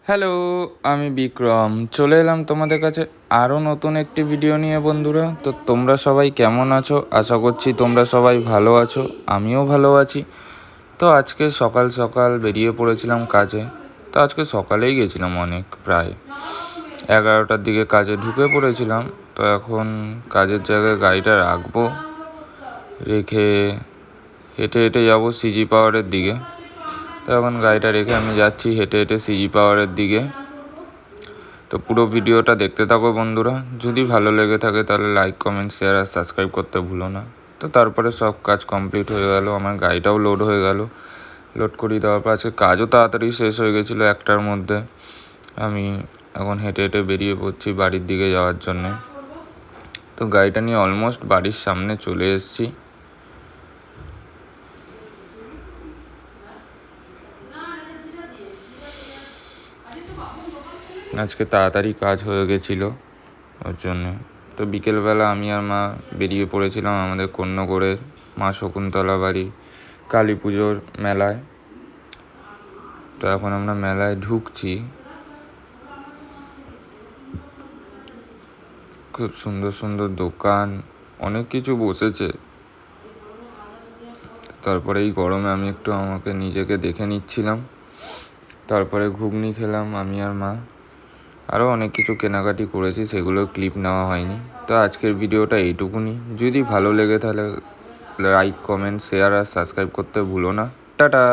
Hello, আমি বিক্রম চলে এলাম তোমাদের কাছে আরও নতুন একটি ভিডিও নিয়ে। বন্ধুরা, তো তোমরা সবাই কেমন আছো? আশা করছি তোমরা সবাই ভালো আছো, আমিও ভালো আছি। তো আজকে সকাল সকাল বেরিয়ে পড়েছিলাম কাজে। তো আজকে সকালেই গেছিলাম, অনেক প্রায় 11টার দিকে কাজে ঢুকে পড়েছিলাম। তো এখন কাজের জায়গায় গাড়িটা রাখবো, রেখে হেঁটে হেঁটে যাবো সিজি পাওয়ারের দিকে। তো এখন গাড়িটা রেখে আমি যাচ্ছি হেঁটে হেঁটে সিজি পাওয়ারের দিকে। তো পুরো ভিডিওটা দেখতে থাকো বন্ধুরা। যদি ভালো লেগে থাকে তাহলে লাইক, কমেন্ট, শেয়ার আর সাবস্ক্রাইব করতে ভুলো না। তো তারপরে সব কাজ কমপ্লিট হয়ে গেল, আমার গাড়িটাও লোড হয়ে গেল। লোড করিয়ে দেওয়ার পর আজকে কাজও তাড়াতাড়ি শেষ হয়ে গেছিলো 1টার মধ্যে। আমি এখন হেঁটে হেঁটে বেরিয়ে পড়ছি বাড়ির দিকে যাওয়ার জন্যে। তো গাড়িটা নিয়ে অলমোস্ট বাড়ির সামনে চলে এসেছি। আজকে তাড়াতাড়ি কাজ হয়ে গেছিলো ওর জন্যে। তো বিকেলবেলা আমি আর মা বেরিয়ে পড়েছিলাম আমাদের কন্যগড়ের মা শকুন্তলা বাড়ি কালী পুজোর মেলায়। তো এখন আমরা মেলায় ঢুকছি। খুব সুন্দর সুন্দর দোকান, অনেক কিছু বসেছে। তারপরে এই গরমে আমি একটু আমাকে নিজেকে দেখে নিচ্ছিলাম। তারপরে ঘুগনি খেলাম আমি আর মা। আরও অনেক কিছু কেনাকাটি করেছি, সেগুলো ক্লিপ নেওয়া হয়নি। তো আজকের ভিডিওটা এইটুকুনি। যদি ভালো লেগে তাহলে লাইক, কমেন্ট, শেয়ার আর সাবস্ক্রাইব করতে ভুলো না। টাটা।